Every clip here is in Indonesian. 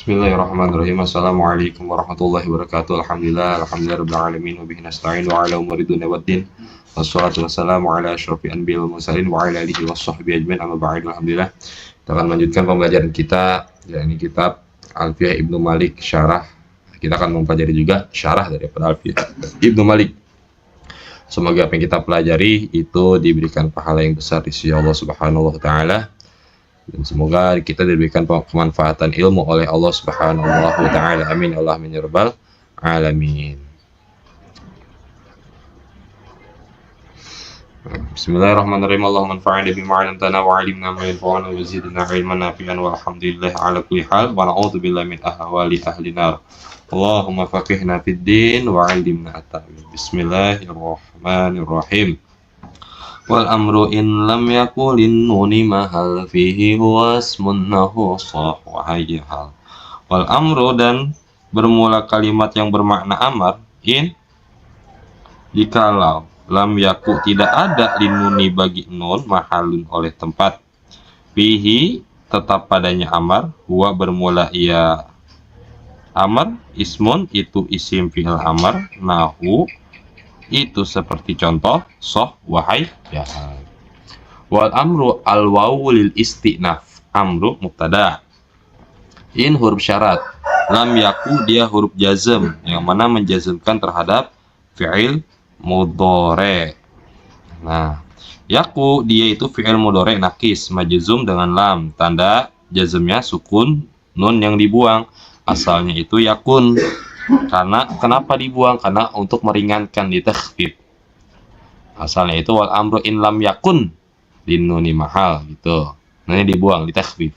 Bismillahirrahmanirrahim. Assalamualaikum warahmatullahi wabarakatuh. Alhamdulillahirabbil alamin wa bihi nasta'in wa ala umuri dunya waddin. Wassalatu wassalamu ala asyrofil anbiya'i wal mursalin wa ala alihi washabbihi ajmain. Amma ba'du. Alhamdulillah. Kita akan melanjutkan pembelajaran kita yakni kitab Alfiyah Ibnu Malik syarah. Kita akan mempelajari juga syarah daripada Alfiyah Ibnu Malik. Semoga apa yang kita pelajari itu diberikan pahala yang besar di sisi Allah Subhanahu wa taala. Dan semoga kita diberikan kemanfaatan ilmu oleh Allah Subhanahu wa taala. Amin Allah min ya rabbal alamin. Bismillahirrahmanirrahim. Allahumma anfa'na bima 'allamtana wa 'allimna ma yanfa'una wa zidna 'ilman nafi'an walhamdulillahi 'ala kulli hal wa na'udzu billahi min ahwali ahli nar. Allahumma faqihna fid din wa 'allimna at-ta'wil. Bismillahirrahmanirrahim. Wal amru in lam yakulin nuni mahal fihi huwa ismun nahu sah wa hayyahal. Wal amru, dan bermula kalimat yang bermakna amar in jikalau lam yaku tidak ada linuni bagi nun mahalun oleh tempat fihi tetap padanya amar huwa bermula ia amar ismun itu isim fi'il amar nahu itu seperti contoh soh wahai ya. Wal amru al wawu lil istinaf. Amru mubtada, in huruf syarat, lam yaku dia huruf jazm yang mana menjazmkan terhadap fi'il mudhari. Nah, yaku dia itu fi'il mudhari nakis majzum dengan lam, tanda jazmnya sukun nun yang dibuang, asalnya itu yakun. Karena kenapa dibuang? Karena untuk meringankan, di takhfif. Asalnya itu wal amru in lam yakun linnuni mahal gitu. Nah, ini dibuang, di takhfif.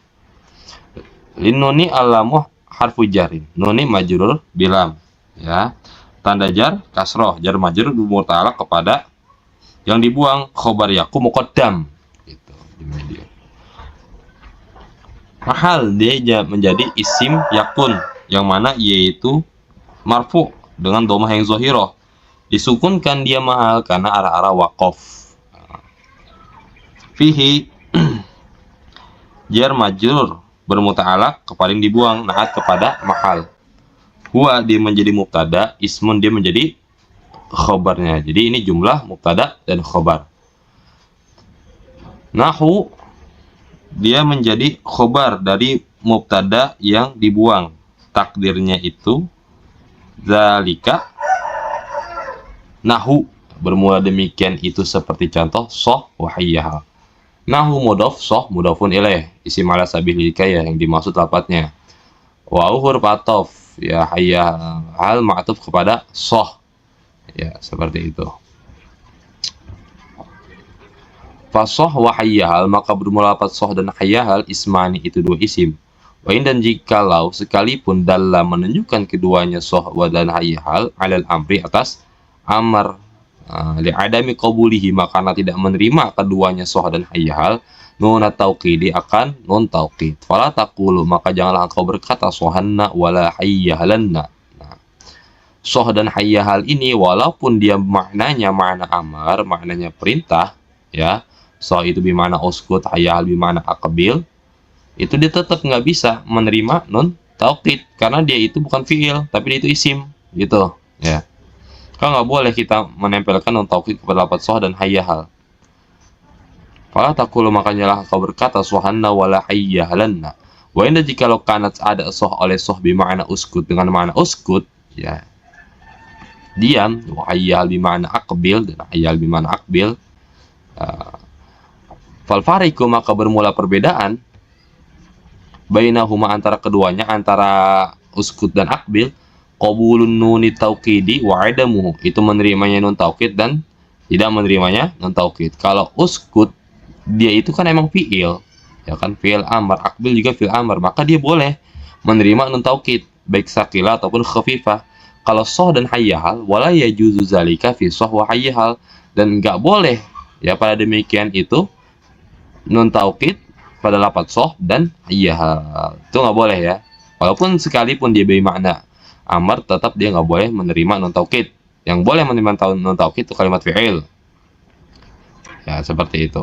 Linnuni alamu harfu jarin. Nuni majrur bilam ya. Tanda jar kasroh, jar majrur bermutalaq kepada yang dibuang, khobar yaku muqaddam gitu. Mahal dia menjadi isim yakun yang mana yaitu marfu dengan domah yang zohiroh, disukunkan dia mahal karena arah-arah waqaf. Fihi jar majrur bermuta'alaq kepada yang dibuang, naat kepada mahal. Huwa dia menjadi mubtada, ismun dia menjadi khobarnya. Jadi ini jumlah mubtada dan khobar. Nahu dia menjadi khobar dari mubtada yang dibuang. Takdirnya itu zalika nahu bermula demikian itu seperti contoh soh wahiyyah. Nahu mudhof, soh mudhofun ilaih, isim ala sabilil hikayah yang dimaksud lafadznya. Wa huruf ataf ya, hayyah hal ma'tuf kepada soh ya, seperti itu. Fasoh wa hayyahal, maka bermula lafadz soh dan hayyahal ismani itu dua isim. Wain, dan jikalau sekalipun dalam menunjukkan keduanya soh wa dan hayyahal alal amri atas amar, li'adami qabulihi maka karena tidak menerima keduanya soh dan hayyahal, nun tauqidi akan nun tauqid. Fala taqulu maka janganlah engkau berkata sohanna wala hayyahalanna. Nah, soh dan hayyahal ini walaupun dia maknanya makna amar, maknanya perintah ya, soh itu bermakna uskut, hayyahal bermakna aqbil, itu dia tetap nggak bisa menerima nun taukid karena dia itu bukan fiil tapi dia itu isim gitu ya. Kan nggak boleh kita menempelkan nun taukid kepada lafadz soh dan hayyahal. Fala taqulu maka janganlah kau berkata sohanna wala hayyahalanna. Wa inda jikalau kanat ada soh oleh soh bermakna uskut dengan makna uskut ya, diam, wa hayyahal bermakna aqbil dan hayyahal bermakna aqbil. Fal fariqu maka bermula perbedaan bainahuma antara keduanya, antara uskut dan akbil, qabulun nuni taukidi wa adamuhu itu menerimanya nun taukid dan tidak menerimanya nun taukid. Kalau uskut dia itu kan emang fiil ya kan, fiil amar, akbil juga fiil amar, maka dia boleh menerima nun taukid baik sakila ataupun khafifah. Kalau soh dan hayyahal wala yajuzu zalika fi soh wa hayyahal, dan enggak boleh ya pada demikian itu nun taukid pada lafadz soh dan hayyahal, itu nggak boleh ya. Walaupun sekalipun dia bermakna amar, tetap dia nggak boleh menerima nun taukid. Yang boleh menerima nun taukid itu kalimat fi'il ya, seperti itu.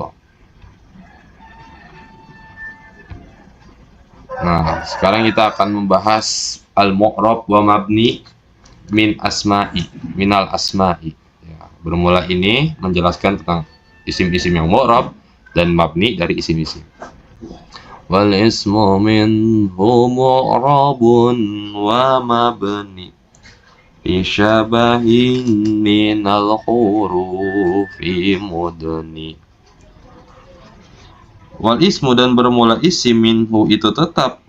Nah, sekarang kita akan membahas al-mu'rab wa mabni min asma'i, minal asma'i. Ya, bermula ini menjelaskan tentang isim-isim yang mu'rab dan mabni dari isim-isim. Wal ismu minhu mu'rabun wa mabni bi syabahin minal hurufi mudni. Wal ismu dan bermula isim minhu itu tetap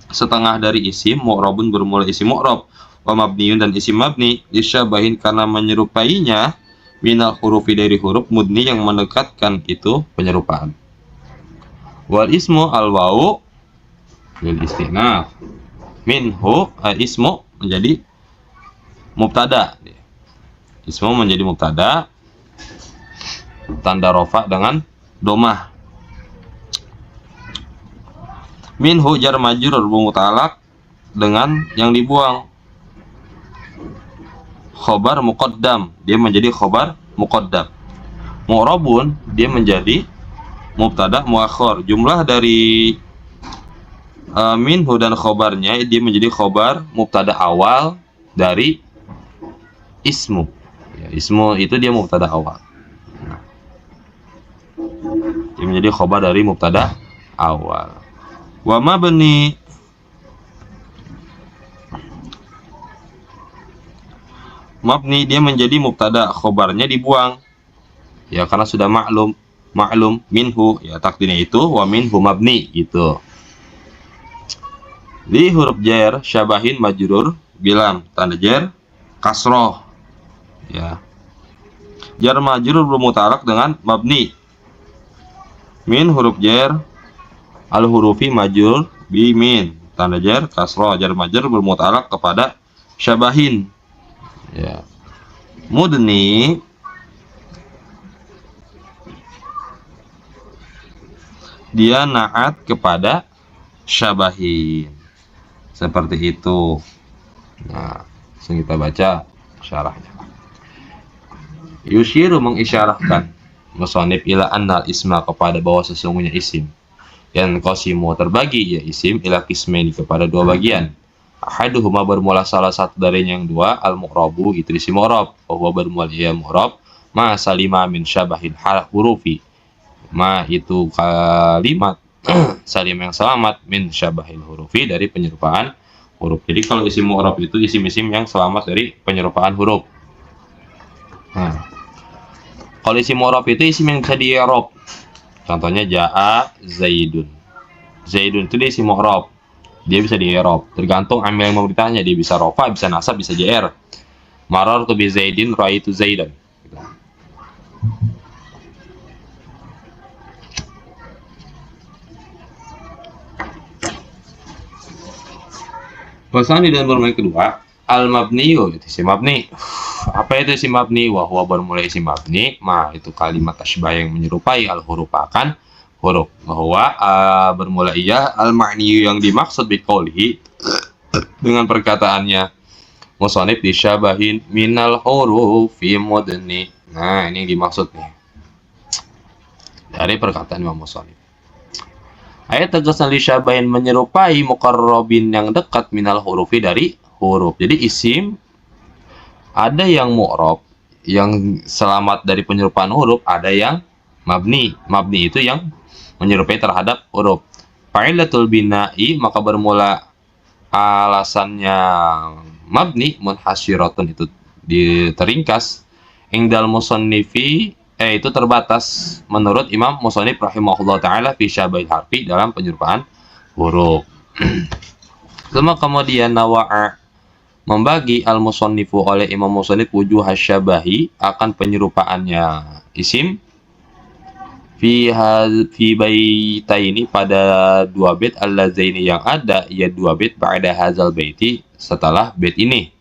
setengah dari isim, mu'rabun bermula isim mu'rab, wa mabniun dan isim mabni, disyabahin karena menyerupainya, minal hurufi dari huruf, mudni yang mendekatkan itu penyerupaan. Wal ismu al wau lil istinaf, minhu ismu menjadi mubtada, ismu menjadi mubtada, tanda rofa dengan domah. Minhu jar majrur mutalak dengan yang dibuang, khobar muqaddam, dia menjadi khobar muqaddam. Mu'rabun dia menjadi mubtada muakhir. Jumlah dari minhu dan khobarnya dia menjadi khobar mubtada awal dari ismu. Ya, ismu itu dia mubtada awal. Nah, dia menjadi khobar dari mubtada awal. Wa mabni mabni dia menjadi mubtada, khobarnya dibuang. Ya karena sudah maklum minhu, ya takdirnya itu wa minhu mabni gitu. Di huruf jar syabahin majrur bilam tanda jar kasroh, ya jar majrur bermutalak dengan mabni. Min huruf jar al hurufi majrur bi min tanda jar kasroh, jar majrur bermutalak kepada syabahin, ya mudni dia naat kepada syabahin, seperti itu. Nah, langsung kita baca syarahnya. Yushiru mengisyarahkan musannif ila annal isma kepada bahwa sesungguhnya isim dan qasimu terbagi, ya isim ila qismaini kepada dua bagian. Ahaduhuma bermula salah satu darinya yang dua, al mu'rabu itu isim mu'rab, bahwa bermula ya mu'rab ma salima min syabahil hurufi, ma itu kalimat salim yang selamat min syabahil hurufi dari penyerupaan huruf. Jadi kalau isim mu'rab itu isim-isim yang selamat dari penyerupaan huruf. Nah, kalau isim mu'rab itu isim yang bisa di-i'rab. Contohnya jaa zaidun. Zaidun itu dia isim mu'rab. Dia bisa di-i'rab. Tergantung amil yang memerintahnya, dia bisa rofa, bisa nasab, bisa jr. Marartu bi zaidin ra'aitu zaidan. Wasani dan bermula kedua, al mabniyu itu isim mabni. Apa itu isim mabni? Wa huwa bermula isim mabni, ma itu kalimat asybah yang menyerupai al huruf akan huruf. Bahwa bermula iya al ma'niyu yang dimaksud biqaulihi dengan perkataannya musannif disyabahin minal hurufi mudni. Nah, ini yang dimaksud nih dari perkataan Imam musannif. Ayat tegasnya lisyabahin menyerupai muqarrabin yang dekat minal hurufi dari huruf. Jadi isim ada yang mu'rab yang selamat dari penyerupaan huruf, ada yang mabni. Mabni itu yang menyerupai terhadap huruf. Fa'ilatul bina'i maka bermula alasannya mabni munhasyiratun itu diteringkas ingdal musannifi itu terbatas menurut Imam Musannif rahimahullah taala fi syabail harfi dalam penyerupaan huruf. Kemudian nawa'a membagi al musannifu oleh Imam Musannif wujuh syabahi akan penyerupaannya isim fi baitaini pada dua bait allazaini yang ada, ya dua bait ba'da hadzal baiti setelah bait ini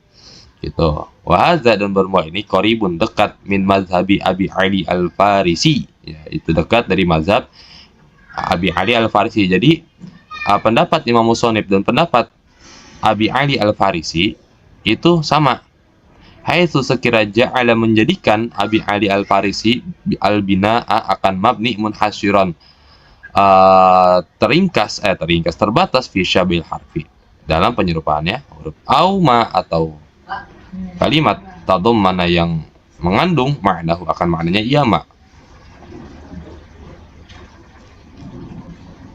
gitu. Wahazza dan bermula ini qaribun dekat min mazhabi Abi Ali Al-Farisi, ya itu dekat dari mazhab Abi Ali Al-Farisi. Jadi pendapat Imam Musannif dan pendapat Abi Ali Al-Farisi itu sama. Haitsu sekira ja'ala menjadikan Abi Ali Al-Farisi al-bina'a akan mabni munhasyiran terbatas fi syabil harfi dalam penyerupaannya huruf au ma atau kalimat mana yang mengandung maknahu akan maknanya iya ma.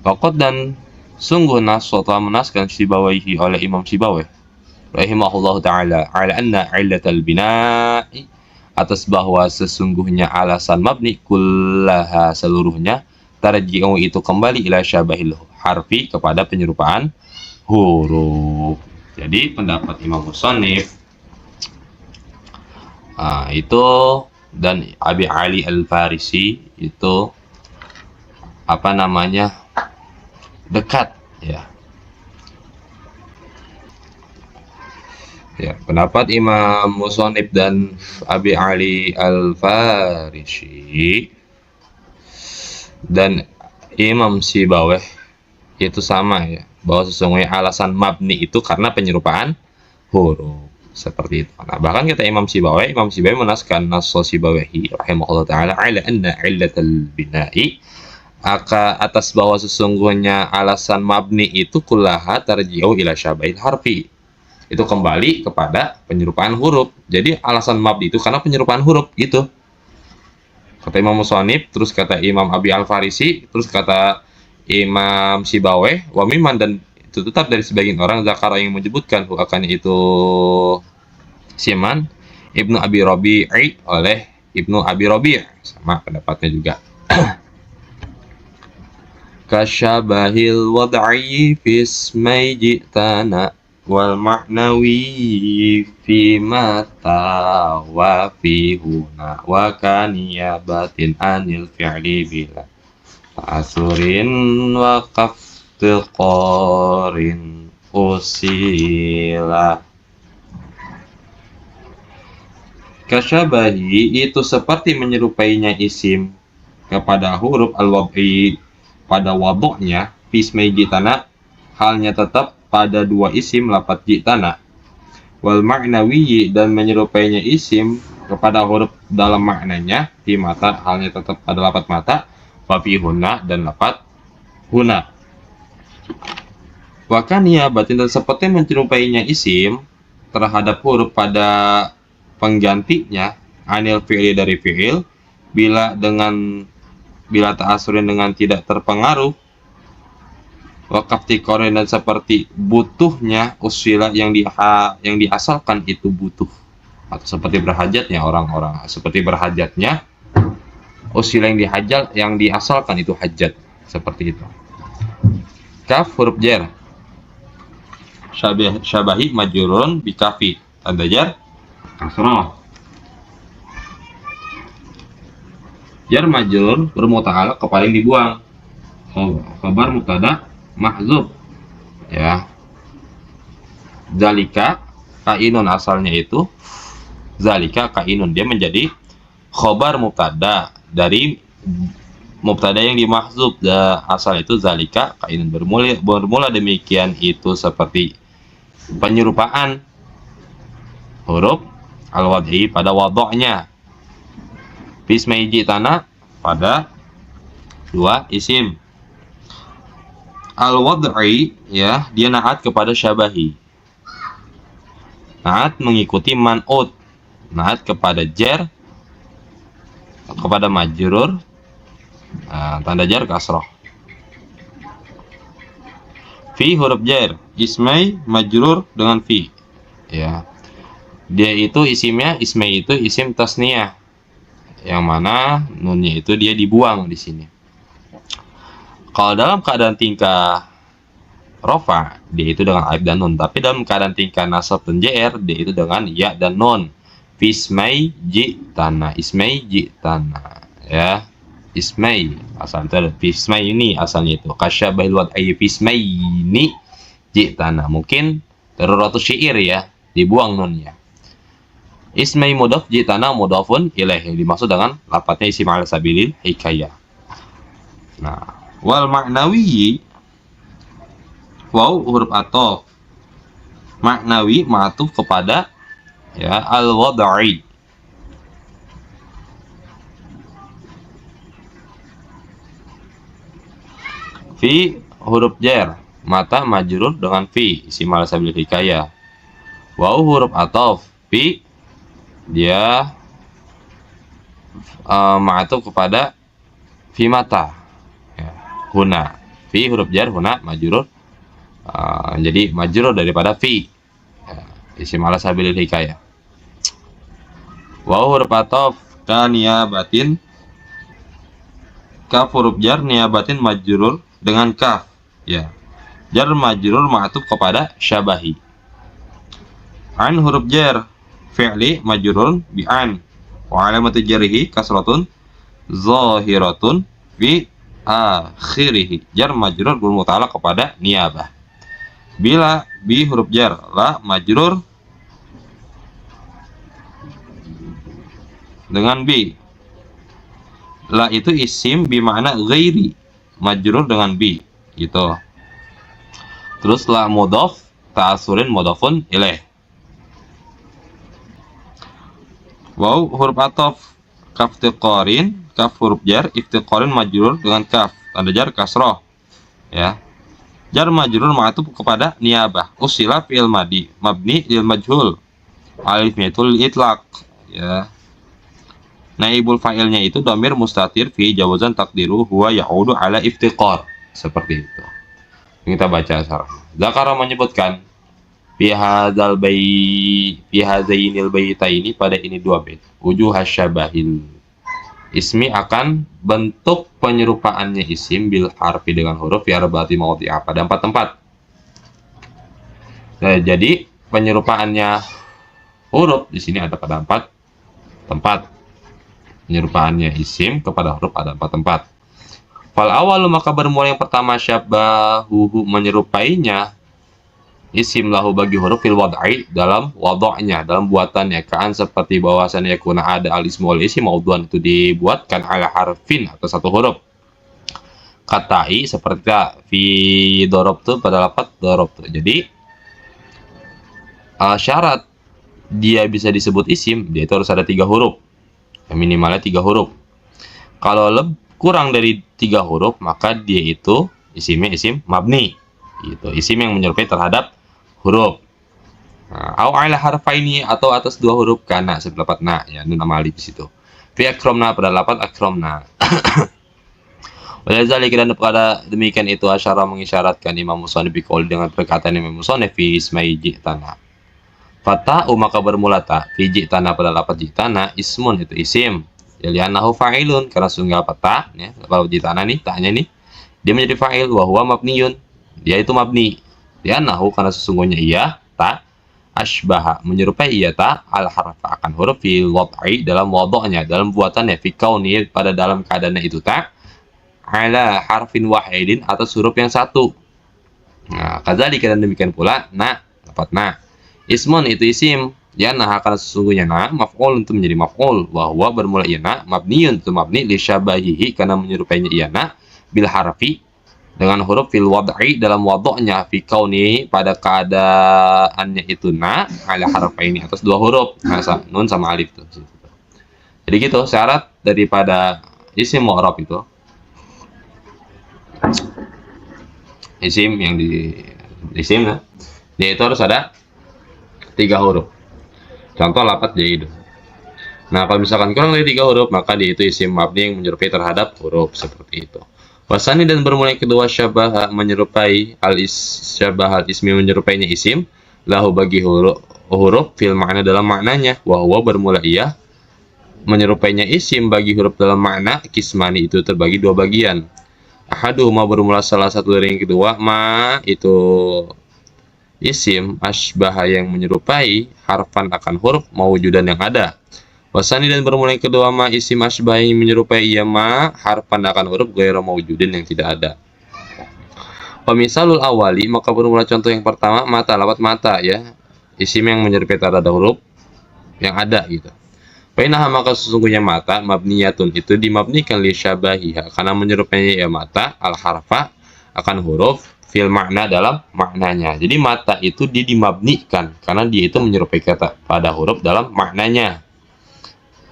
Pokok dan sungguh nas telah menaskan Sibawaihi oleh Imam Sibawai rahimahullah ta'ala ala anna illatal bina'i atas bahwa sesungguhnya alasan mabni kullaha seluruhnya tarji'u itu kembali ila syabahil harfi kepada penyerupaan huruf. Jadi pendapat Imam Musannif itu dan Abi Ali Al-Farisi itu dekat ya. Ya, pendapat Imam Musannif dan Abi Ali Al-Farisi dan Imam Sibawai itu sama ya, bahwa sesungguhnya alasan mabni itu karena penyerupaan huruf seperti itu. Nah, bahkan kata Imam Sibawai menaskan nasso Sibawahi rahimahullah taala ala anna illatal bina'i atas bahwa sesungguhnya alasan mabni itu kullaha tarji'u ila syabail harfi. Itu kembali kepada penyerupaan huruf. Jadi alasan mabni itu karena penyerupaan huruf gitu. Kata Imam Musannif, terus kata Imam Abi Al-Farisi, terus kata Imam Sibawai, wa miman dan itu tetap dari sebagian orang zakara yang menyebutkan akan itu Siman Ibnu Abi Rabi'i oleh Ibnu Abi Rabi' sama pendapatnya juga. Kasyabahil wad'i fismai jitana wal ma'nawi fi mata wa fi huna wa kaniyabatin anil fi'li bila ta'asurin wa kaftiqarin usila. Kasyabahi itu seperti menyerupainya isim kepada huruf al-wad'i pada waduknya fismai jitana halnya tetap pada dua isim lafadz jitana wal ma'nawi dan menyerupainya isim kepada huruf dalam maknanya fi mata halnya tetap pada lafadz mata wa fi huna dan lafadz huna. Wakania batin dan seperti menyerupainya isim terhadap huruf pada penggantinya anil fi'li dari fi'il bila ta'asurin dengan tidak terpengaruh wakaf tikorin dan seperti butuhnya usila yang diasalkan itu butuh atau seperti berhajatnya orang-orang seperti berhajatnya usila yang diasalkan itu hajat seperti itu. Kaf huruf jar syabahi majrurun bi kafi tanda jar kasrah. Jar majrur bermuta'alaq kepada yang dibuang. Khabar mubtada mahzub ya. Zalika kainun asalnya itu zalika kainun, dia menjadi khabar mubtada dari mubtada yang dimahzub. Asal itu zalika kainun, bermula demikian itu seperti penyerupaan huruf al-wad'i pada wadoknya fismai jitana pada dua isim. Al-wad'i ya, dia naat kepada syabahi. Naat mengikuti man'ut. Naat kepada jar kepada majrur tanda jar kasroh. Fi huruf jar ismai majrur dengan fi ya. Dia itu isimnya ismai itu isim tasniyah yang mana nunnya itu dia dibuang di sini. Kalau dalam keadaan tingkah rofa dia itu dengan alif dan nun, tapi dalam keadaan tingkah nasab dan jr dia itu dengan ya dan nun. Fismai jitana, ismai jitana ya. Ismai asal itu ada fismai ini asalnya itu kasyabahil wad'i fismai ini jitana, mungkin daruratus syair ya, dibuang nunnya. Ismai mudhaf jitana mudhafun ilaihi, dimaksud dengan lafadznya isim ala sabilil hikayah. Nah, wal ma'nawi waw huruf ataf, maknawi ma'tuf kepada ya al-wad'i. Fi huruf jar, mata majrur dengan fi, isim ala sabil hikayah. Wau huruf atof, fi dia ma'atuf kepada fi mata. Ya. Huna, fi huruf jar, huna majrur, jadi majrur daripada fi. Ya. Isim ala sabil hikayah. Wau huruf atof ka niyabatin, kaf huruf jar niyabatin majrur dengan kaf, ya. Jar majrur ma'tuf kepada syabahi. An huruf jar fi'li majrur bi an wa alamatu jarhi kasratun zahiratun fi akhirih. Jar majrur bermutalaq kepada niyabah. Bila bi huruf jar la majrur dengan bi. La itu isim bi makna ghairi, majrur dengan bi, gitu. Terus la mudhaf ta'asurin mudhafun ilaih. Waw huruf atof kaf tiqarin, kaf huruf jar iftiqarin majrur dengan kaf tanda jar kasroh, ya. Jar majrur ma'tuf kepada niyabah. Usila fi'il madi mabni lil majhul, alifnya itu lil itlaq, ya. Naibul fa'ilnya itu dhamir mustatir fi jawazan takdiru huwa ya'udu ala iftiqar, seperti itu. Kita baca sarah. Zakara menyebutkan fi hadzainil baitaini, pada ini dua bait, wujuh hasyabahil ismi akan bentuk penyerupaannya isim bil harfi dengan huruf fi arba'ati mawdi'a, pada 4 tempat. Nah, jadi penyerupaannya huruf di sini ada pada 4 tempat. Penyerupaannya isim kepada huruf ada 4 tempat. Fal awal, maka bermula yang pertama syabahuhu menyerupainya isim lahu bagi huruf fil wad'i dalam wad'nya, dalam buatannya, kaan seperti bahwasannya kuna ada al ismu wal isim maudhu'an itu dibuatkan ala harfin atau satu huruf. Katai seperti fi darabtu pada lafaz darabtu. Jadi syarat dia bisa disebut isim, dia itu harus ada 3 huruf. Minimalnya 3 huruf. Kalau kurang dari 3 huruf, maka dia itu isimnya isim mabni, gitu. Isim yang menyerupai terhadap huruf. Au ala harfaini, atau atas 2 huruf, kana sependapat na, ya, nun sama alif di situ. Fi akromna pada lafaz akromna. Walazalik, dan pada demikian itu asyara mengisyaratkan Imam Musannif biqaul dengan perkataan Imam Musannif fi ismai ji'tana. Fata'u maka bermula ta fi ji'tana pada lafaz ji'tana ismun itu isim, ya li'annahu fa'ilun, karena sungguh apa ta, ya, lafaz ji'tana nih, ta'nya nih dia menjadi fa'il, wa huwa mabniyun, dia itu mabni, li'annahu karena sesungguhnya ia ta asbaha menyerupai ia ta al harf akan huruf fil wad'i dalam wad'nya, dalam buatannya, fi kauni pada dalam keadaannya itu ta ala harfin wahidin atas huruf yang satu. Nah, kadzalika dan demikian pula na, lafaz na ismun itu isim, ya nah karena sesungguhnya na maf'ul untuk menjadi maf'ul, wa huwa bermula ia na mabniyun itu mabni li syabahihi karena menyerupainya ia na bil harfi dengan huruf fil wad'i dalam wad'nya, fi kauni pada keadaannya itu na ala harfaini atas 2 huruf, nah, nun sama alif tuh. Jadi gitu syarat daripada isim mu'rab itu. Isim yang di isim, nah, dia itu harus ada 3 huruf. Contoh lafaz zaid. Nah, kalau misalkan kurang dari 3 huruf, maka dia itu isim mabni yang menyerupai terhadap huruf, seperti itu. Wasani, dan bermula kedua syabah menyerupai syabah ismi menyerupainya isim lahu bagi huruf fil makna dalam maknanya, wa huwa bermula ia menyerupainya isim bagi huruf dalam makna kismani itu terbagi 2 bagian. Ahaduhuma bermula salah satu dari yang kedua, ma itu isim asbah yang menyerupai harfan akan huruf mawjudan yang ada. Wasani, dan bermula yang kedua, ma isim asbah yang menyerupai ia ma harfan akan huruf ghairu mawjudin yang tidak ada. Pemisalul awali, maka bermula contoh yang pertama mata, lafaz mata, ya, isim yang menyerupai terhadap huruf yang ada, gitu. Fainaha, maka sesungguhnya mata mabniyatun itu dimabnikan li syabahiha karena menyerupainya ya mata al harfa akan huruf fil makna dalam maknanya. Jadi mata itu dia dimabnikan karena dia itu menyerupai kata pada huruf dalam maknanya.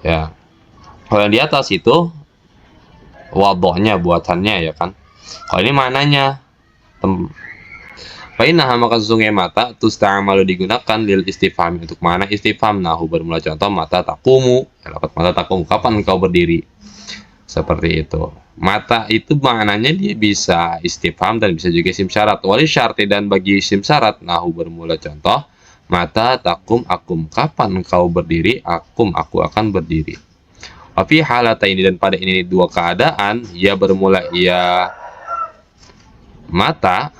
Ya. Kalau yang di atas itu wadahnya, buatannya, ya kan. Kalau ini maknanya Fainaha maka sesungguhnya mata tusta'malu digunakan lil istifham untuk mana istifham. Nahu bermula contoh mata takumu. Dapat mata takumu, kapan engkau berdiri? Seperti itu. Mata itu maknanya dia bisa istifham dan bisa juga isim syarat. Wali syarti dan bagi isim syarat nahu bermula contoh mata takum akum, kapan engkau berdiri? Akum, aku akan berdiri. Tapi halata ini dan pada ini dua keadaan, ia bermula ia mata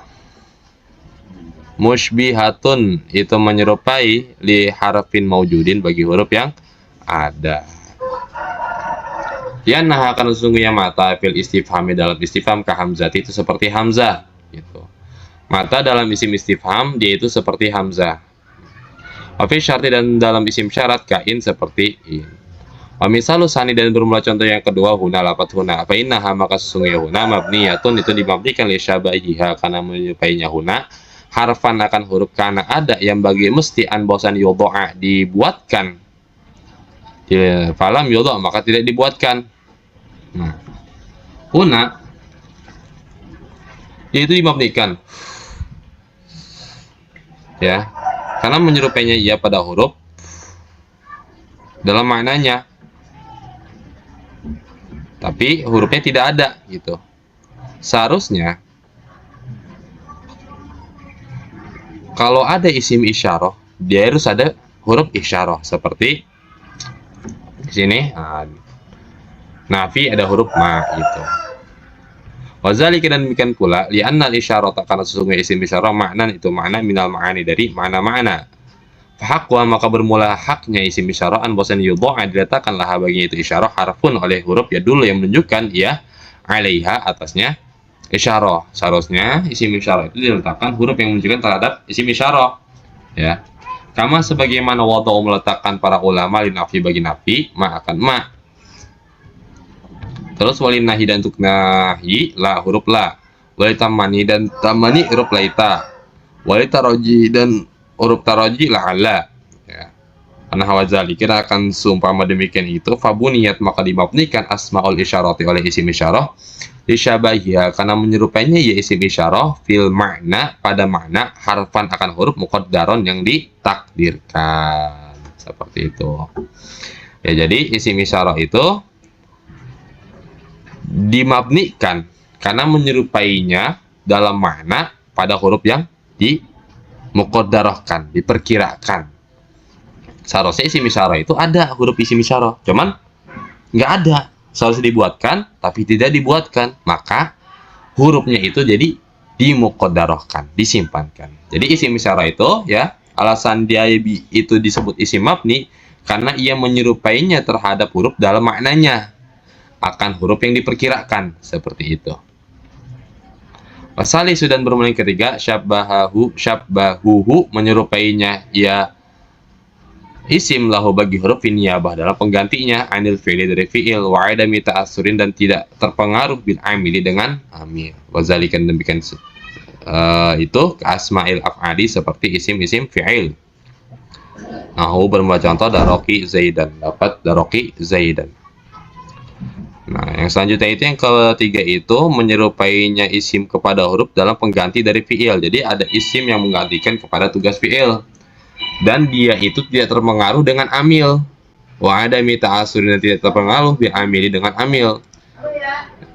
musybihatun itu menyerupai li harfin maujudin bagi huruf yang ada. Ya nah akan sesungguhnya mata fil istifhami dalam istifham ka hamzah itu seperti hamzah gitu. Mata dalam isim istifham dia itu seperti hamzah. Fi syarti dan dalam isim syarat kain seperti in. Wa misalu sani dan bermula contoh yang kedua huna lapat huna. Fa innaha maka sesungguhnya huna mabniyatun itu dimabnikan li syabahiha karena menyerupainya huna. Harfan akan huruf karena ada yang bagi mesti an bosan yudoa dibuatkan. Falam yudoa maka tidak dibuatkan. Nah, huna itu dimabnikan ya karena menyerupainya ia pada huruf dalam maknanya, tapi hurufnya tidak ada gitu. Seharusnya kalau ada isim isyarah, dia harus ada huruf isyarah seperti di sini. Nafi ada huruf ma gitu. Wazalika dan demikian pula li'anna al-isyarah karena sesungguhnya isim isyarah makna itu makna minal ma'ani dari makna-makna. Fahaqwa maka bermula haknya isim isyarah an bosan yudha'a diletakkanlah baginya itu isyarah harfun oleh huruf ya dulu yang menunjukkan ya alaiha atasnya isyarah. Seharusnya isim isyarah itu diletakkan huruf yang menunjukkan terhadap isim isyarah ya. Kama sebagaimana wada'u meletakkan para ulama linafi bagi nafi ma akan ma. Terus walin nahi dan untuk nahi la huruf la. Wali tamani dan tamani huruf laita. Wali taroji dan huruf taroji la ala. Ya. Karena hawazali kira akan seumpama demikian itu fabuniyat maka dimabnikan asmaul isyarati oleh isim isyarah disyabahiha karena menyerupainya ya isim isyarah fil makna pada makna harfan akan huruf muqaddaron yang ditakdirkan seperti itu ya. Jadi isim isyarah itu dimabnikan karena menyerupainya dalam makna pada huruf yang dimuqaddarahkan, diperkirakan. Seharusnya isim isyarah itu ada huruf isim isyarah, cuman nggak ada. Seharusnya dibuatkan, tapi tidak dibuatkan. Maka hurufnya itu jadi dimuqaddarahkan, disimpankan. Jadi isim isyarah itu ya alasan dia itu disebut isim mabni karena ia menyerupainya terhadap huruf dalam maknanya akan huruf yang diperkirakan seperti itu. Wasali sudah bermula yang ketiga syabbahuhu menyerupainya ia isim lahu bagi huruf niyabah dalam penggantinya anil fi'li dari fi'il wa adami ta'assurin dan tidak terpengaruh bil amili dengan amil. Wazalikan demikian itu ke asma'il af'ali seperti isim-isim fi'il. Nahu bermula contoh daroki zaidan, dapat daroki zaidan. Nah, yang selanjutnya itu yang ketiga itu menyerupainya isim kepada huruf dalam pengganti dari fi'il. Jadi ada isim yang menggantikan kepada tugas fi'il. Dan dia itu tidak terpengaruh dengan amil. Wa adami ta'assurin tidak terpengaruh bi amili dengan amil.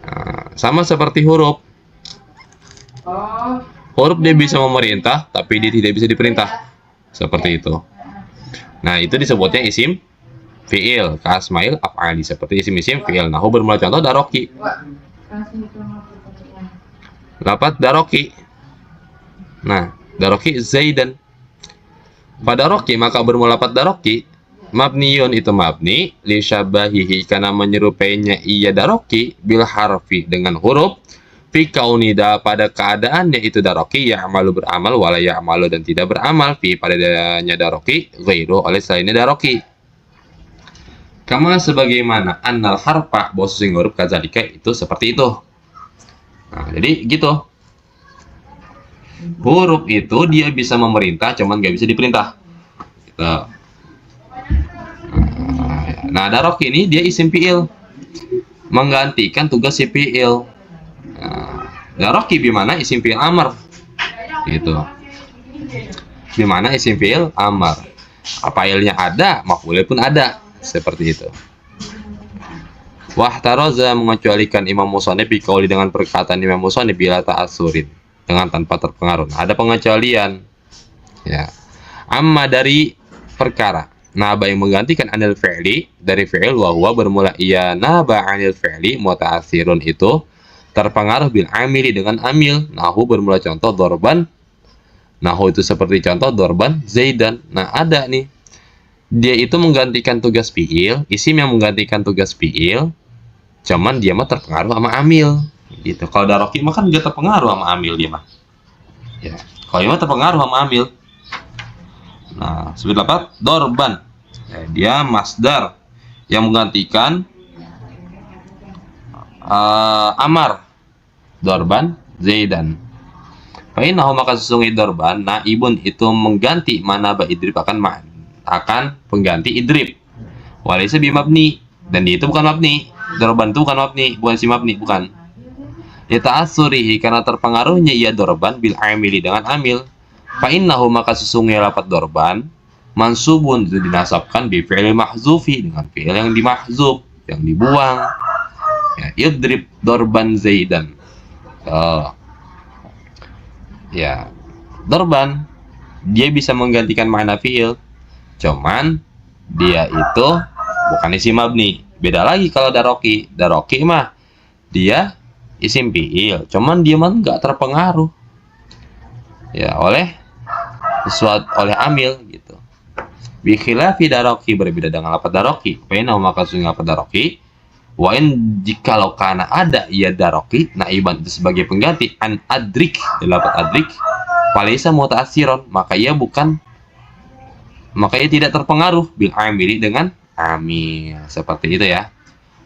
Nah, sama seperti huruf. Huruf dia bisa memerintah, tapi dia tidak bisa diperintah. Seperti itu. Nah, itu disebutnya isim fi'il, kasmail af'ali seperti isim-isim fi'il. Nah, bermula contoh daroki. Lapat daroki. Nah, daroki zaidan. Pada roki maka bermula lapat daroki mabniyun itu mabni li syabahihi karena menyerupainya ia daroki bil harfi dengan huruf fi kaunida pada keadaannya itu daroki ya'malu beramal wala ya'malu dan tidak beramal fi padanya daroki ghairu oleh selainnya daroki. Kama sebagaimana annal harfa bos sing huruf kadzalika itu seperti itu. Nah, jadi gitu. Huruf itu dia bisa memerintah, cuman nggak bisa diperintah. Gitu. Nah, darok ini dia isim fi'il, menggantikan tugas si fi'il. Nah, Daroki bimana isim fi'il amar. Gitu. Bimana isim fi'il amar. Fa'ilnya ada, maf'ulnya pun ada. Seperti itu. Wahtaroza mengecualikan Imam Musonib biqauli dengan perkataan Imam Musonib bila ta'asurin, dengan tanpa terpengaruh. Ada pengecualian. Ya. Amma dari perkara. Naba yang menggantikan anil fi'li dari fi'il wa huwa bermula ia naba anil fi'li muta'atsirun itu terpengaruh bil amili dengan amil. Nahu bermula contoh dorban. Nahu itu seperti contoh dorban zaidan. Nah, ada nih. Dia itu menggantikan tugas fi'il, isim yang menggantikan tugas fi'il, cuman dia mah terpengaruh sama amil. Gitu. Kalau daroki mah kan dia terpengaruh sama amil dia mah. Ya. Kalau dia mah terpengaruh sama amil. Nah, sebut dapat dorban. Ya, dia masdar yang menggantikan amar. Dorban zaidan. Fa'innahu maka sesungguhnya dorban naibun itu mengganti manaba idrib akan pengganti idrib. Walaysa bimabni, dan dia itu bukan mabni. Dorban itu bukan mabni, bukan si mabni, bukan. Yata'atsurihi karena terpengaruhnya ia dorban bil amili dengan amil. Fa'innahu maka sesungguhnya lapat dorban mansubun itu dinasabkan bi fi'il mahzufi dengan fi'il yang dimahzuf, yang dibuang. Ya, idrib dorban zaidan. Ya, dorban dia bisa menggantikan makna fi'il, cuman dia itu bukan isim mabni. Beda lagi kalau daroki. Daroki mah dia isim fi'il, cuman dia mah nggak terpengaruh ya oleh amil gitu. Bi khilafi daroki, berbeda dengan lafaz daroki. Faina maka sungguh lafaz daroki wain jikalau kana ada ia daroki naiban itu sebagai pengganti an adrik, lafaz adrik falaisa muta'assiron, maka ia tidak terpengaruh bil amili dengan amil. Seperti itu ya.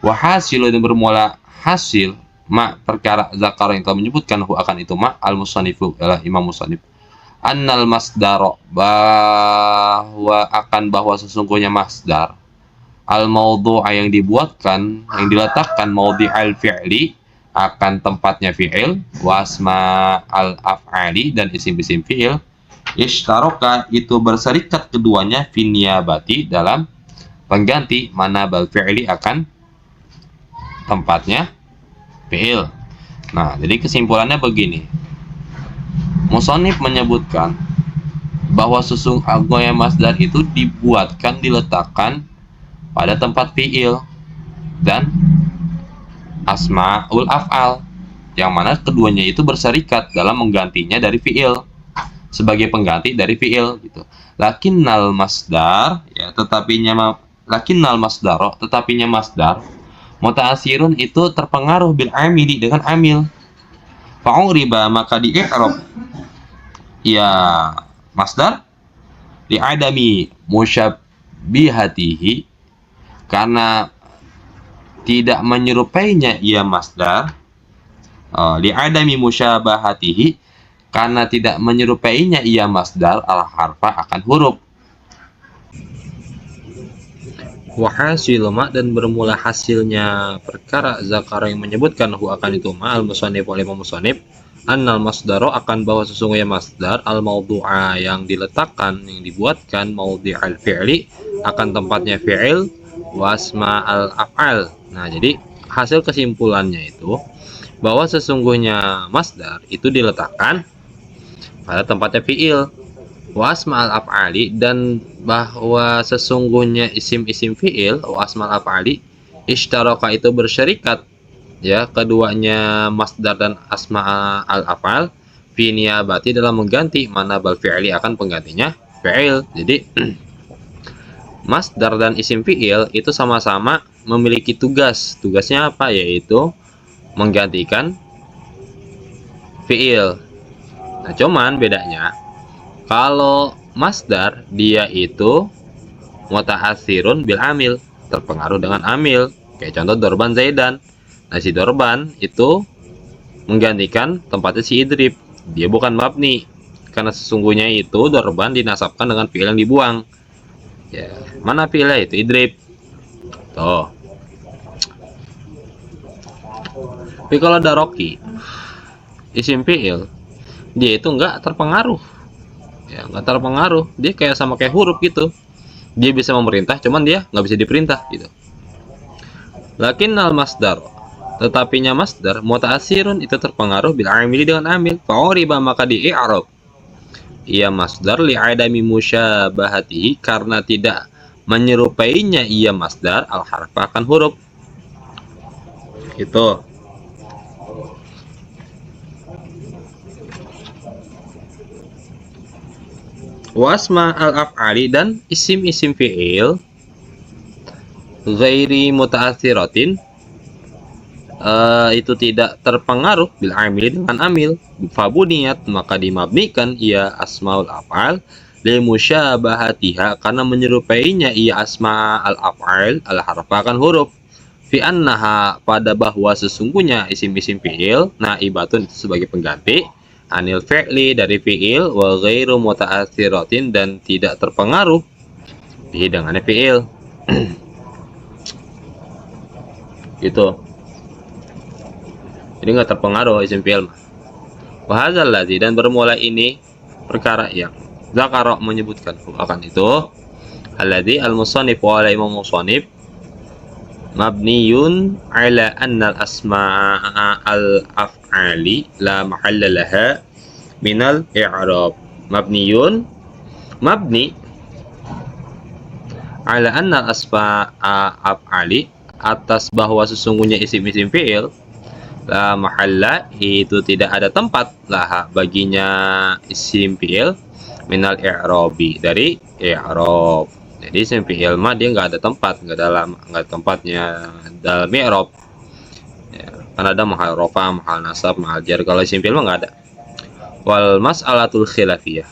Wahasilu dan bermula hasil ma perkara zakar yang telah menyebutkan hu akan itu ma al musannifu adalah Imam Musannif annal masdaro bahwa sesungguhnya masdar al maudhu'a yang dibuatkan, yang diletakkan maudhi al fi'li akan tempatnya fi'il, wasma al af'ali dan isim-isim fi'il, ishtaroka itu berserikat keduanya finyabati dalam pengganti manabal fi'li akan tempatnya fi'il. Nah, jadi kesimpulannya begini. Musannif menyebutkan bahwa sesungguhnya masdar itu diletakkan pada tempat fi'il dan asmaul af'al, yang mana keduanya itu berserikat dalam menggantinya dari fi'il sebagai pengganti dari fi'il gitu. Lakinnal masdar ya lakinnal masdar muta'assirun itu terpengaruh bil amili dengan amil. Fa'uriba maka di i'rab ya masdar li adami musyabbihatihi karena tidak menyerupainya ia masdar, li adami musyabahatihi karena tidak menyerupainya ia masdar al harfa akan huruf. Wahasilu ma dan bermula hasilnya perkara zakar yang menyebutkan hu akan itu ma al musannif oleh musannif annal masdaro akan bahwa sesungguhnya masdar al maudhu'a yang diletakkan, yang dibuatkan maudhi al fi'li akan tempatnya fi'il wasma al af'al. Nah, jadi hasil kesimpulannya itu bahwa sesungguhnya masdar itu diletakkan pada tempatnya fi'il wasma al af'ali, dan bahwa sesungguhnya isim-isim fi'il wasma al af'ali ishtaraka itu bersyarikat ya keduanya masdar dan asma al af'al fi niyabati dalam mengganti manabal fi'li akan penggantinya fi'il. Jadi masdar dan isim fi'il itu sama-sama memiliki tugasnya apa, yaitu menggantikan fi'il. Nah, cuman bedanya kalau masdar dia itu muta'atsirun bil amil, terpengaruh dengan amil, kayak contoh dorban zaidan. Nah, si dorban itu menggantikan tempatnya si idrib, dia bukan mabni karena sesungguhnya itu dorban dinasabkan dengan fi'il yang dibuang ya. Mana fi'ilnya? Itu idrib tuh. Tapi kalau daroki isim fi'il, dia itu nggak terpengaruh, ya nggak terpengaruh, dia kayak sama kayak huruf gitu, dia bisa memerintah cuman dia nggak bisa diperintah gitu. Lakinnal masdar, tetapinya masdar muta'assirun itu terpengaruh bil amili dengan amil, fa'uriba maka di i'rab ia masdar li'adami musyabahatihi karena tidak menyerupainya ia masdar al harf akan huruf itu. Wasma al af'ali dan isim-isim fi'il ghairi muta'athiratin itu tidak terpengaruh bil amil dengan amil, fabuniyat maka dimabnikan ia asmaul af'al li musyabahatiha karena menyerupainya ia asma al af'al al harfakan huruf, fi annaha pada bahwa sesungguhnya isim-isim fi'il naibatun itu sebagai pengganti anil fi'li dari fi'il wa ghairu muta'athiratin dan tidak terpengaruh dengan fi'il gitu. Jadi nggak terpengaruh isim fi'il. Wahazal ladzi dan bermula ini perkara yang Zakaro menyebutkan akan itu alladzi al-musannif wa ala imam musannif mabniyun ala anna al-asma'a al-af'ali la mahalla laha minal i'rab. Mabniyun mabni ala anna al-asma'a af'ali atas bahwa sesungguhnya isim-isim fi'il la mahalla itu tidak ada tempat lah baginya isim fi'il minal i'rabi dari i'rab. Jadi isim fi'il mah dia nggak ada tempat, nggak ada tempatnya dalam i'rab ya, kan ada mahal rafa, mahal nasab, mahal jar. Kalau isim fi'il mah nggak ada. Wal mas'alatul khilafiyah,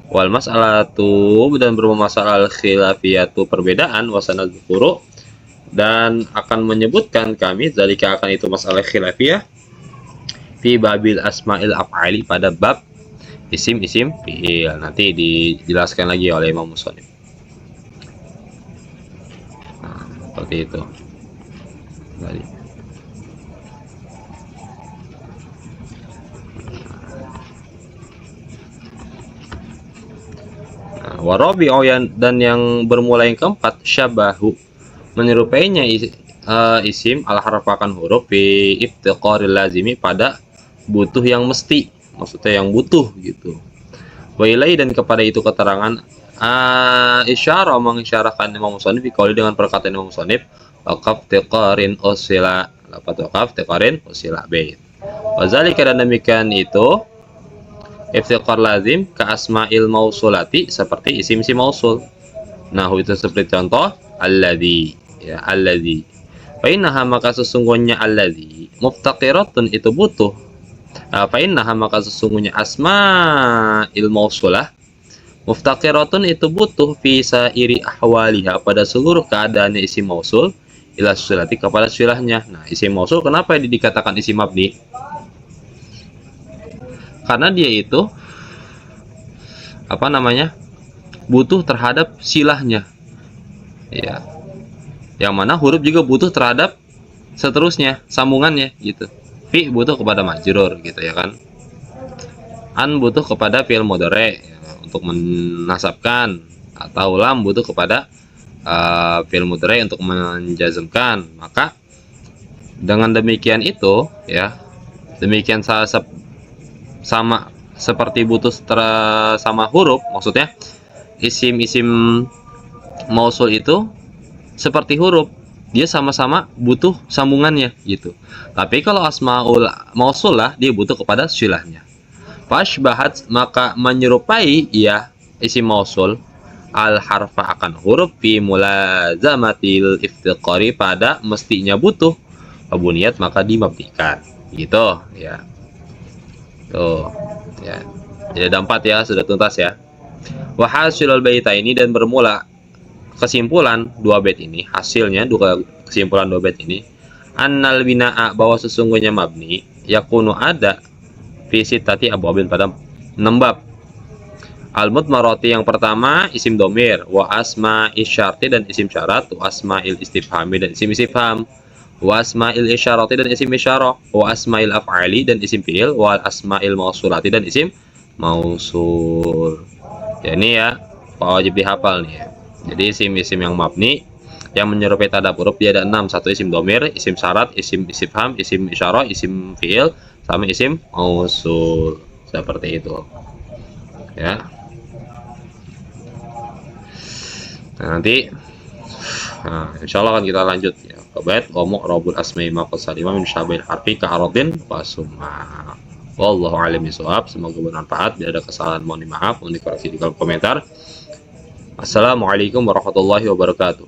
wal mas'alatu dan bermasalah khilafiyatu perbedaan wasanadzkuru dan akan menyebutkan kami zalika akan itu masalah khilafiyah fi babil asma'il af'ali pada bab isim-isim fi'il. Nanti dijelaskan lagi oleh Imam Musannif. Nah, seperti itu tadi. Nah, warabi'u dan yang bermula yang keempat syabahu menyerupainya isim al harfakan huruf fi iftiqaril lazimi pada butuh yang mesti, maksudnya yang butuh gitu. Wa ilai dan kepada itu keterangan isyarah mengisyarahkan Imam Musannif dengan perkataan Imam Musannif waqaf tiqarin usila lafaz waqaf tiqarin usila bait. Wa zalika dan demikian itu iftiqar lazim ka asma'il mausulati seperti isim-isim mausul. Nah, itu seperti contoh alladzi ya alladzi fa innaha maka sesungguhnya alladzi muftaqiratun itu butuh fa innaha maka sesungguhnya asma'il mausulah muftaqiratun itu butuh fi sairi ahwaliha pada seluruh keadaannya isim mausul ila sulati kepada silahnya. Nah, isim mausul kenapa dikatakan isim mabni? Karena dia itu apa namanya? Butuh terhadap silahnya. Ya, yang mana huruf juga butuh terhadap seterusnya sambungannya gitu. Fi butuh kepada majrur gitu ya kan, an butuh kepada fi'il mudhari ya, untuk menasabkan, atau lam butuh kepada fi'il mudhari untuk menjazmkan. Maka dengan demikian itu ya, demikian sama seperti butuh sama huruf, maksudnya isim-isim mausul itu seperti huruf, dia sama-sama butuh sambungannya gitu. Tapi kalau asmaul mausulah dia butuh kepada silahnya. Fashbahat maka menyerupai ia isim mausul al harfa akan huruf fi mulazamatil iftiqari pada mestinya butuh, abuniyat maka dimabnikan gitu ya. Tuh ya. Jadi ada 4 ya, sudah tuntas ya. Wa hasilul baita ini dan bermula kesimpulan 2 bait ini, hasilnya kesimpulan 2 bait ini annal bina'a bahwa sesungguhnya mabni yakunu ada fi sittati abwabin pada 6 bab. Al mudmarati yang pertama isim domir wa asma isyarti dan isim syarat wa asma il istifhami dan isim istifham wa asma'il isyarati dan isim isyarah, wa asma'il af'ali dan isim fi'il, wa asma'il mausulati dan isim mausul. Ya, ini ya wajib dihafal nih ya. Jadi isim-isim yang mabni yang menyerupai tanda huruf dia ada 6. Satu isim domir, isim syarat, isim istifham, isim isyarah, isim fi'il, sama isim mausul. Seperti itu. Ya. Nah, nanti insya Allah akan kita lanjut ya. Bait wa mu'rabul asma'i ma qasalima min syabil harfi ka aradin wa summa. Wallahu a'lam bishawab. Semoga bermanfaat. Bila ada kesalahan mohon dimaaf, mohon dikoreksi di kolom komentar. Assalamualaikum warahmatullahi wabarakatuh.